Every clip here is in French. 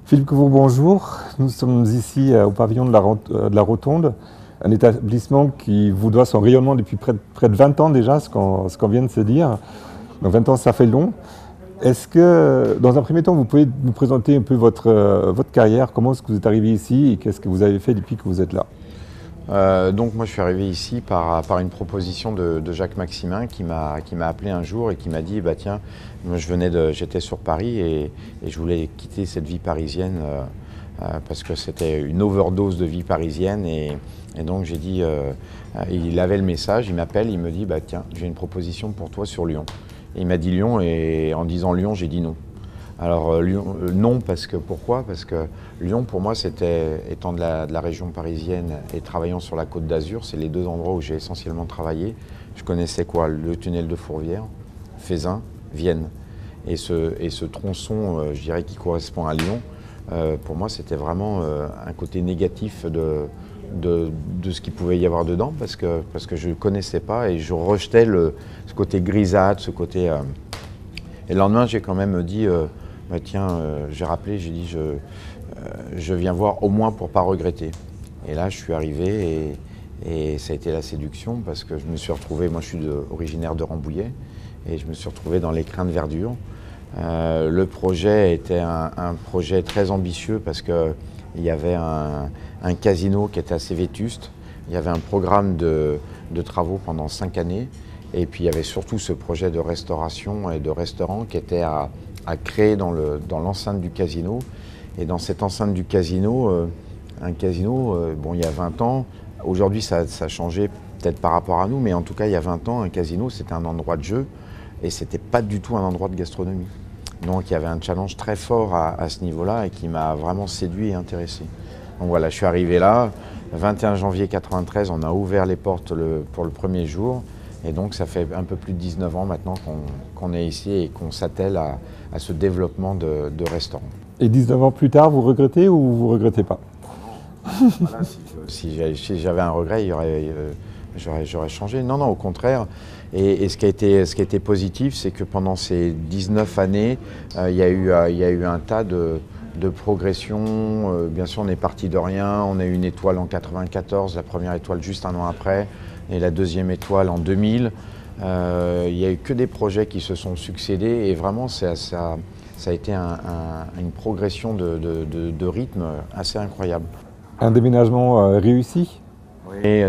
Philippe Couvrot, bonjour. Nous sommes ici au pavillon de la Rotonde, un établissement qui vous doit son rayonnement depuis près de 20 ans déjà, ce qu'on vient de se dire. Donc 20 ans, ça fait long. Est-ce que, dans un premier temps, vous pouvez nous présenter un peu votre carrière, comment est-ce que vous êtes arrivé ici et qu'est-ce que vous avez fait depuis que vous êtes là? Donc moi je suis arrivé ici par une proposition de Jacques Maximin qui m'a appelé un jour et qui m'a dit tiens, moi j'étais sur Paris et je voulais quitter cette vie parisienne parce que c'était une overdose de vie parisienne et donc j'ai dit il avait le message, il m'appelle, il me dit tiens, j'ai une proposition pour toi sur Lyon. Et il m'a dit Lyon et en disant Lyon j'ai dit non. Alors Lyon, non, pourquoi? Parce que Lyon, pour moi, c'était, étant de la région parisienne et travaillant sur la Côte d'Azur, c'est les deux endroits où j'ai essentiellement travaillé. Je connaissais quoi? Le tunnel de Fourvière, Feyzin, Vienne. Et ce tronçon, je dirais, qui correspond à Lyon, pour moi, c'était vraiment un côté négatif de ce qu'il pouvait y avoir dedans, parce que je ne connaissais pas et je rejetais ce côté grisâtre, ce côté... Et le lendemain, j'ai quand même dit... tiens, j'ai rappelé, j'ai dit je viens voir au moins pour ne pas regretter. Et là, je suis arrivé et ça a été la séduction parce que je me suis retrouvé, moi je suis originaire de Rambouillet, et je me suis retrouvé dans l'écrin de verdure. Le projet était un projet très ambitieux parce qu'il y avait un casino qui était assez vétuste, il y avait un programme de travaux pendant 5 années, et puis il y avait surtout ce projet de restauration et de restaurant qui était à créer dans l'enceinte du casino. Et dans cette enceinte du casino, un casino, bon, il y a 20 ans, aujourd'hui ça a changé peut-être par rapport à nous, mais en tout cas il y a 20 ans, un casino c'était un endroit de jeu et c'était pas du tout un endroit de gastronomie. Donc il y avait un challenge très fort à ce niveau-là et qui m'a vraiment séduit et intéressé. Donc voilà, je suis arrivé là, 21 janvier 93, on a ouvert les portes pour le premier jour. Et donc ça fait un peu plus de 19 ans maintenant qu'on est ici et qu'on s'attelle à ce développement de restaurants. Et 19 ans plus tard, vous regrettez ou vous ne regrettez pas? Voilà, si j'avais un regret, j'aurais changé. Non, au contraire. Et ce qui a été positif, c'est que pendant ces 19 années, il y a eu un tas de progression. Bien sûr, on est parti de rien. On a eu une étoile en 94, la première étoile juste un an après, et la deuxième étoile en 2000. Il n'y a eu que des projets qui se sont succédés et vraiment ça a été une progression de rythme assez incroyable. Un déménagement réussi? Et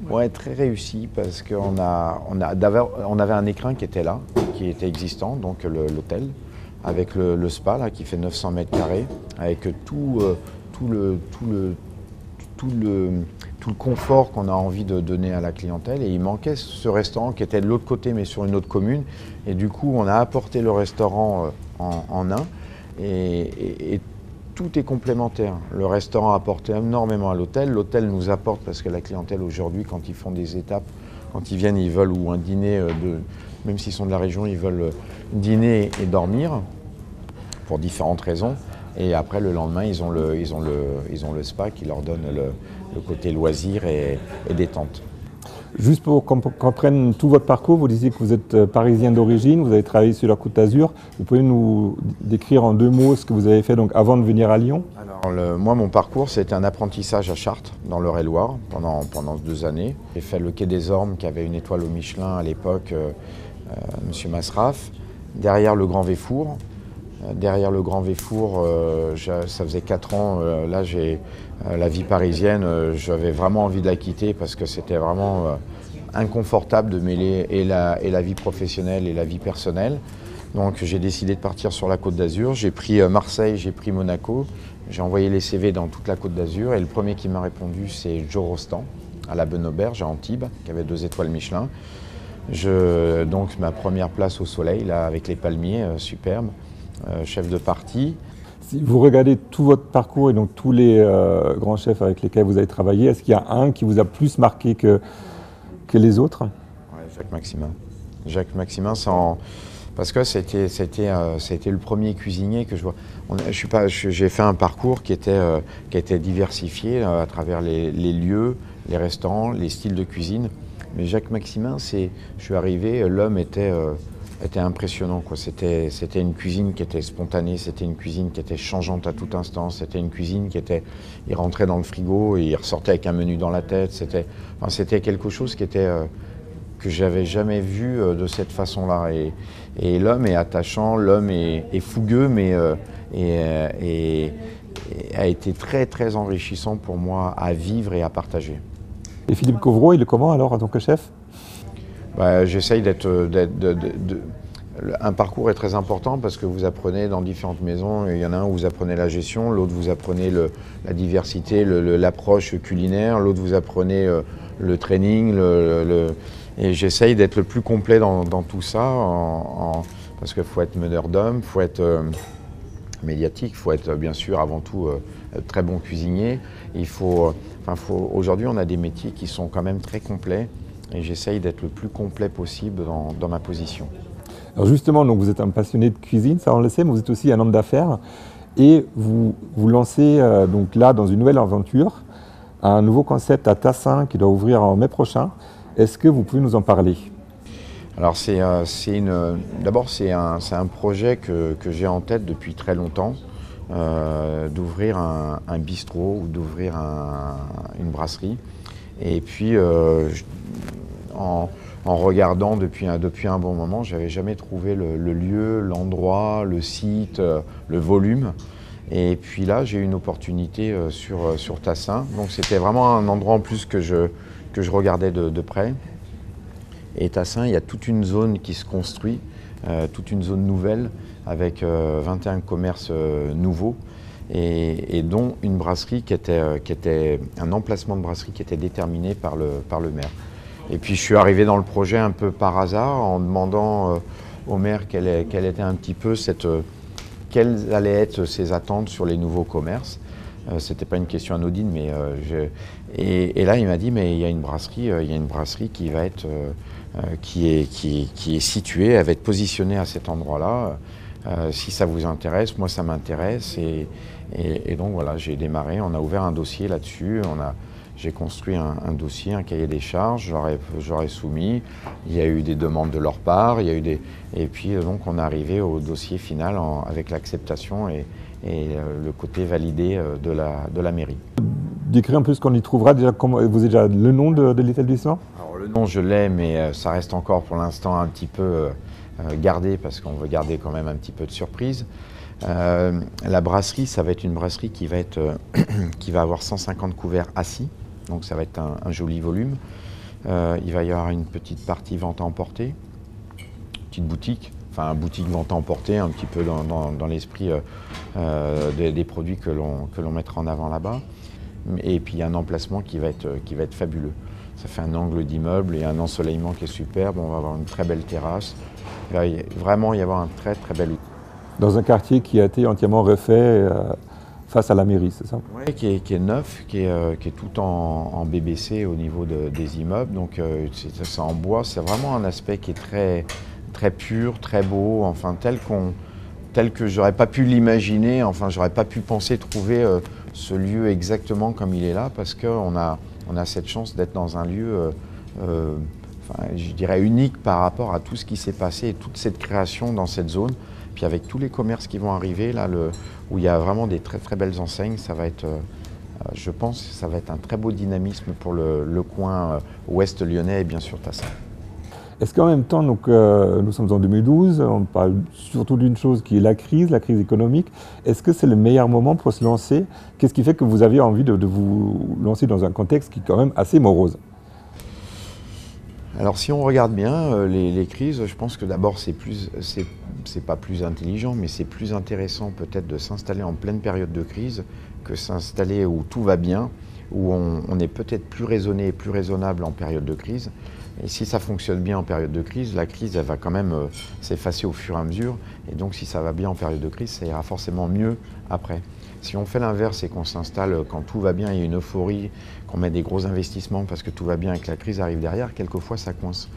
ouais, très réussi parce qu'on avait un écrin qui était là, qui était existant, donc l'hôtel, avec le spa là, qui fait 900 mètres carrés, avec tout le confort qu'on a envie de donner à la clientèle. Et il manquait ce restaurant qui était de l'autre côté, mais sur une autre commune. Et du coup, on a apporté le restaurant en un. Et tout est complémentaire. Le restaurant a apporté énormément à l'hôtel. L'hôtel nous apporte parce que la clientèle aujourd'hui, quand ils font des étapes, quand ils viennent, ils veulent ou un dîner, même s'ils sont de la région, ils veulent dîner et dormir pour différentes raisons. Et après, le lendemain, ils ont le spa qui leur donne le côté loisir et détente. Juste pour qu'on comprenne tout votre parcours, vous disiez que vous êtes parisien d'origine, vous avez travaillé sur la Côte d'Azur. Vous pouvez nous décrire en 2 mots ce que vous avez fait donc, avant de venir à Lyon? Alors, moi, mon parcours, c'était un apprentissage à Chartres, dans l'Eure-et-Loire, pendant 2 années. J'ai fait le Quai des Ormes, qui avait une étoile au Michelin à l'époque, M. Masraf. Derrière le Grand Véfour. Derrière le Grand Véfour, ça faisait 4 ans, là j'ai la vie parisienne, j'avais vraiment envie de la quitter parce que c'était vraiment inconfortable de mêler et la vie professionnelle et la vie personnelle. Donc j'ai décidé de partir sur la Côte d'Azur, j'ai pris Marseille, j'ai pris Monaco, j'ai envoyé les CV dans toute la Côte d'Azur et le premier qui m'a répondu c'est Joe Rostand à la Bonne Auberge à Antibes, qui avait 2 étoiles Michelin. Donc ma première place au soleil, là avec les palmiers, superbe. Chef de parti. Si vous regardez tout votre parcours et donc tous les grands chefs avec lesquels vous avez travaillé, est-ce qu'il y a un qui vous a plus marqué que les autres? Ouais, Jacques Maximin. Jacques Maximin, parce que c'était le premier cuisinier que je vois. J'ai fait un parcours qui était diversifié à travers les lieux, les restaurants, les styles de cuisine. Mais Jacques Maximin, je suis arrivé, l'homme était était impressionnant, quoi. C'était une cuisine qui était spontanée, c'était une cuisine qui était changeante à tout instant, c'était une cuisine qui était... Il rentrait dans le frigo et il ressortait avec un menu dans la tête. C'était quelque chose qui était... que j'avais jamais vu de cette façon-là. Et l'homme est attachant, l'homme est fougueux, mais a été très très enrichissant pour moi à vivre et à partager. Et Philippe Covreau, il est comment alors en tant que chef? J'essaye un parcours est très important parce que vous apprenez dans différentes maisons. Il y en a un où vous apprenez la gestion, l'autre vous apprenez la diversité, l'approche culinaire, l'autre vous apprenez le training, et j'essaye d'être le plus complet dans tout ça, parce qu'il faut être meneur d'hommes, il faut être médiatique, il faut être bien sûr avant tout très bon cuisinier. Aujourd'hui on a des métiers qui sont quand même très complets et j'essaye d'être le plus complet possible dans ma position. Alors justement, donc vous êtes un passionné de cuisine, ça on le sait, mais vous êtes aussi un homme d'affaires et vous vous lancez donc là dans une nouvelle aventure, un nouveau concept à Tassin qui doit ouvrir en mai prochain. Est-ce que vous pouvez nous en parler? Alors d'abord c'est un projet que j'ai en tête depuis très longtemps, d'ouvrir un bistrot ou d'ouvrir une brasserie. Et puis en regardant depuis un bon moment, je n'avais jamais trouvé le lieu, l'endroit, le site, le volume. Et puis là, j'ai eu une opportunité sur Tassin. Donc c'était vraiment un endroit en plus que je regardais de près. Et Tassin, il y a toute une zone qui se construit, toute une zone nouvelle avec 21 commerces nouveaux et dont une brasserie qui était un emplacement de brasserie qui était déterminé par le maire. Et puis je suis arrivé dans le projet un peu par hasard en demandant au maire quelle était un petit peu quelles allaient être ses attentes sur les nouveaux commerces. C'était pas une question anodine, mais et là il m'a dit mais il y a une brasserie qui va être qui est située, elle va être positionnée à cet endroit-là. Si ça vous intéresse, moi ça m'intéresse et donc voilà, j'ai démarré, on a ouvert un dossier là-dessus, j'ai construit un dossier, un cahier des charges, j'aurais soumis, il y a eu des demandes de leur part, et puis donc on est arrivé au dossier final avec l'acceptation et le côté validé de la mairie. Décrire un peu ce qu'on y trouvera, déjà, vous avez déjà le nom de l'établissement? Alors le nom je l'ai, mais ça reste encore pour l'instant un petit peu gardé parce qu'on veut garder quand même un petit peu de surprise. La brasserie, ça va être une brasserie qui va avoir 150 couverts assis, donc ça va être un joli volume. Il va y avoir une petite partie vente à emporter, petite boutique, enfin boutique vente à emporter, un petit peu dans l'esprit des produits que l'on mettra en avant là-bas. Et puis il y a un emplacement qui va être fabuleux. Ça fait un angle d'immeuble et un ensoleillement qui est superbe, on va avoir une très belle terrasse. Il va vraiment y avoir un très très bel outil. Dans un quartier qui a été entièrement refait face à la mairie, c'est ça? Oui, qui est neuf, qui est tout en BBC au niveau des immeubles. Donc c'est en bois, c'est vraiment un aspect qui est très, très pur, très beau, enfin tel que j'aurais pas pu l'imaginer, enfin j'aurais pas pu penser trouver ce lieu exactement comme il est là, parce qu'on a cette chance d'être dans un lieu je dirais unique par rapport à tout ce qui s'est passé et toute cette création dans cette zone. Puis avec tous les commerces qui vont arriver, là, où il y a vraiment des très très belles enseignes, ça va être, je pense, ça va être un très beau dynamisme pour le coin ouest lyonnais et bien sûr Tassin. Est-ce qu'en même temps, donc, nous sommes en 2012, on parle surtout d'une chose qui est la crise économique. Est-ce que c'est le meilleur moment pour se lancer? Qu'est-ce qui fait que vous aviez envie de vous lancer dans un contexte qui est quand même assez morose? Alors si on regarde bien les crises, je pense que d'abord c'est pas plus intelligent, mais c'est plus intéressant peut-être de s'installer en pleine période de crise que s'installer où tout va bien, où on est peut-être plus raisonné et plus raisonnable en période de crise. Et si ça fonctionne bien en période de crise, la crise elle va quand même s'effacer au fur et à mesure. Et donc si ça va bien en période de crise, ça ira forcément mieux après. Si on fait l'inverse et qu'on s'installe quand tout va bien, il y a une euphorie, qu'on met des gros investissements parce que tout va bien et que la crise arrive derrière, quelquefois ça coince.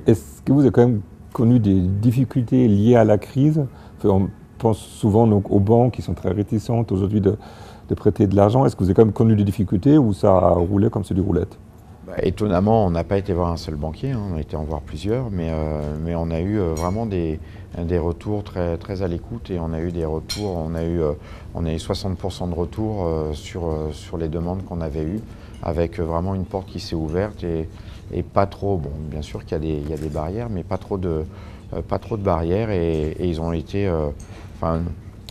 Est-ce que vous avez quand même connu des difficultés liées à la crise? On pense souvent donc, aux banques qui sont très réticentes aujourd'hui de prêter de l'argent. Est-ce que vous avez quand même connu des difficultés ou ça a roulé comme sur des roulettes? Étonnamment, on n'a pas été voir un seul banquier, hein, on a été en voir plusieurs, mais on a eu vraiment des retours très, très à l'écoute et on a eu des retours, on a eu 60% de retours sur les demandes qu'on avait eues, avec vraiment une porte qui s'est ouverte et pas trop, bon, bien sûr qu'il y a des barrières, mais pas trop de barrières et ils ont été, enfin,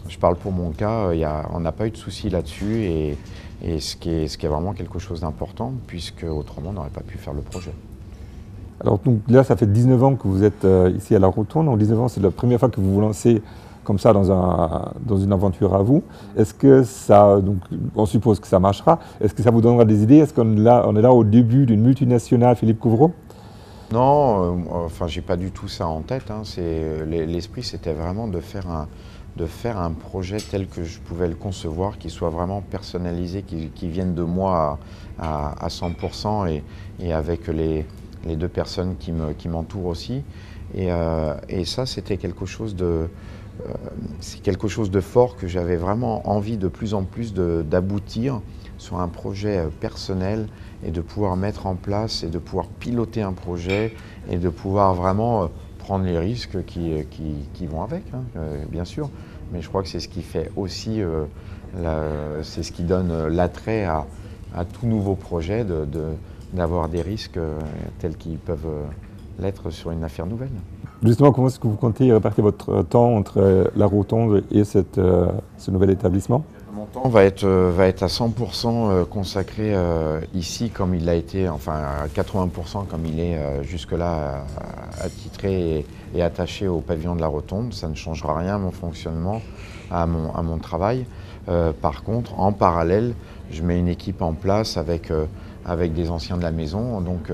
je parle pour mon cas, on n'a pas eu de soucis là-dessus et ce qui est vraiment quelque chose d'important, puisque autrement on n'aurait pas pu faire le projet. Alors donc, là, ça fait 19 ans que vous êtes ici à La Rotonde. Donc 19 ans, c'est la première fois que vous vous lancez comme ça dans une aventure à vous. Est-ce que ça, donc, on suppose que ça marchera, est-ce que ça vous donnera des idées? Est-ce qu'on est là au début d'une multinationale Philippe Couvrot? Non, enfin j'ai pas du tout ça en tête, hein. L'esprit c'était vraiment de faire un projet tel que je pouvais le concevoir, qui soit vraiment personnalisé, qui vienne de moi à 100% et avec les deux personnes qui m'entourent aussi. Et ça, c'était quelque chose c'est quelque chose de fort que j'avais vraiment envie de plus en plus d'aboutir sur un projet personnel et de pouvoir mettre en place et de pouvoir piloter un projet et de pouvoir vraiment prendre les risques qui vont avec, hein, bien sûr. Mais je crois que c'est ce qui fait aussi, c'est ce qui donne l'attrait à tout nouveau projet, d'avoir des risques tels qu'ils peuvent l'être sur une affaire nouvelle. Justement, comment est-ce que vous comptez répartir votre temps entre La Rotonde et ce nouvel établissement? Mon temps va être à 100% consacré ici, comme il l'a été, enfin à 80% comme il est jusque-là attitré et attaché au pavillon de La Rotonde. Ça ne changera rien à mon fonctionnement, à mon travail. Par contre, en parallèle, je mets une équipe en place avec des anciens de la maison, donc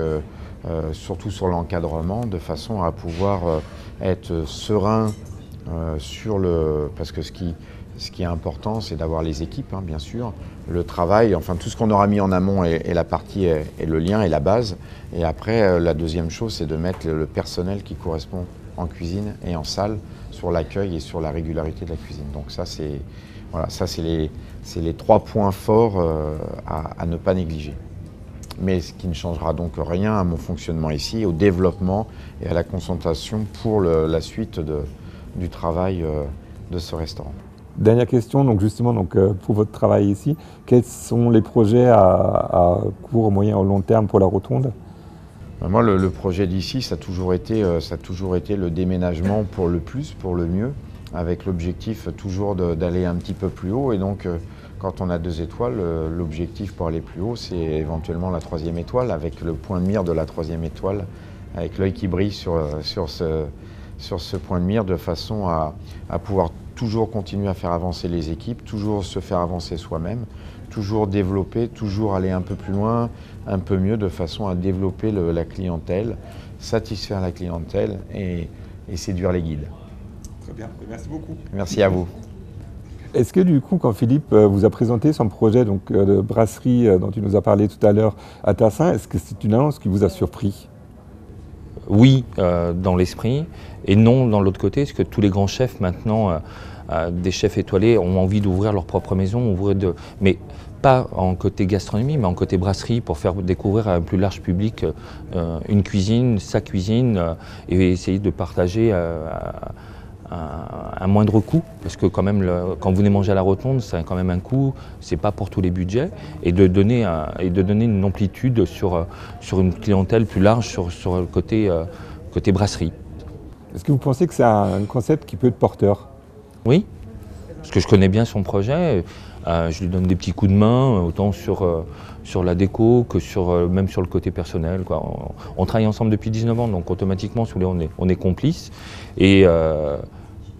surtout sur l'encadrement, de façon à pouvoir être serein parce que ce qui est important, c'est d'avoir les équipes, hein, bien sûr, le travail, enfin tout ce qu'on aura mis en amont est la partie, est le lien et la base. Et après, la deuxième chose, c'est de mettre le personnel qui correspond en cuisine et en salle sur l'accueil et sur la régularité de la cuisine. Donc ça, c'est les 3 points forts à ne pas négliger. Mais ce qui ne changera donc rien à mon fonctionnement ici, au développement et à la concentration pour la suite du travail de ce restaurant. Dernière question, donc justement pour votre travail ici, quels sont les projets à court, moyen ou long terme pour La Rotonde? Moi, le projet d'ici, ça a toujours été le déménagement pour le plus, pour le mieux, avec l'objectif toujours d'aller un petit peu plus haut. Et donc, quand on a 2 étoiles, l'objectif pour aller plus haut, c'est éventuellement la 3e étoile, avec le point de mire de la 3e étoile, avec l'œil qui brille sur ce point de mire, de façon à pouvoir toujours continuer à faire avancer les équipes, toujours se faire avancer soi-même, toujours développer, toujours aller un peu plus loin, un peu mieux, de façon à développer la clientèle, satisfaire la clientèle et séduire les guides. Très bien, merci beaucoup. Merci à vous. Est-ce que du coup, quand Philippe vous a présenté son projet de brasserie dont tu nous as parlé tout à l'heure à Tassin, est-ce que c'est une annonce qui vous a surpris? Oui, dans l'esprit, et non dans l'autre côté, parce que tous les grands chefs maintenant, des chefs étoilés, ont envie d'ouvrir leur propre maison, mais pas en côté gastronomie, mais en côté brasserie, pour faire découvrir à un plus large public une cuisine, sa cuisine, et essayer de partager un moindre coût, parce que quand même, quand vous venez manger à La Rotonde, c'est quand même un coût, c'est pas pour tous les budgets, et de donner une amplitude sur une clientèle plus large sur le côté brasserie. Est-ce que vous pensez que c'est un concept qui peut être porteur? Oui, parce que je connais bien son projet, je lui donne des petits coups de main, autant sur la déco que même sur le côté personnel, quoi. On travaille ensemble depuis 19 ans, donc automatiquement, si vous voulez, on est complices. Et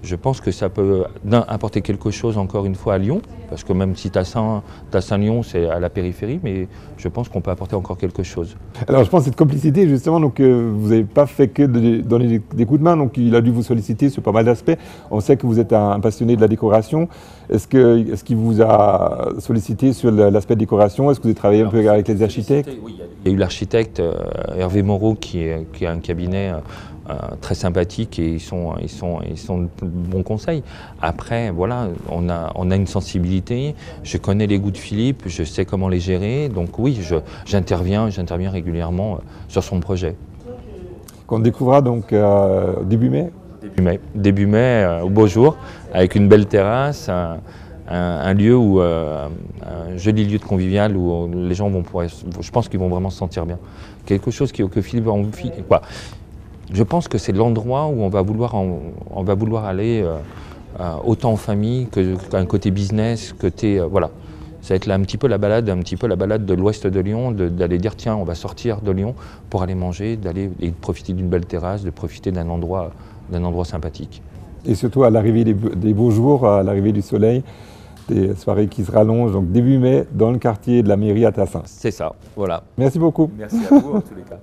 je pense que ça peut apporter quelque chose encore une fois à Lyon, parce que même si Tassin-Lyon, c'est à la périphérie, mais je pense qu'on peut apporter encore quelque chose. Alors je pense que cette complicité, justement, vous n'avez pas fait que de donner des coups de main, donc il a dû vous solliciter sur pas mal d'aspects. On sait que vous êtes un passionné de la décoration. Est-ce qu'il vous a sollicité sur l'aspect décoration? Est-ce que vous avez travaillé un peu avec les architectes? Oui, il y a eu l'architecte Hervé Moreau qui a un cabinet très sympathique, et ils sont de bons conseils. Après, voilà, on a une sensibilité personnalité, je connais les goûts de Philippe, je sais comment les gérer, donc oui, j'interviens régulièrement sur son projet. Qu'on découvrira donc début mai. Début mai, au beau jour, avec une belle terrasse, un lieu où, un joli lieu de convivial où les gens vont pouvoir, je pense qu'ils vont vraiment se sentir bien. Quelque chose que Philippe a envie, quoi. Je pense que c'est l'endroit où on va vouloir aller autant en famille qu'un côté business, voilà. Ça va être là un petit peu la balade de l'ouest de Lyon, d'aller dire tiens, on va sortir de Lyon pour aller manger, et de profiter d'une belle terrasse, de profiter d'un endroit sympathique. Et surtout à l'arrivée des beaux jours, à l'arrivée du soleil, des soirées qui se rallongent, donc début mai, dans le quartier de la mairie à Tassin. C'est ça, voilà. Merci beaucoup. Merci à vous en tous les cas.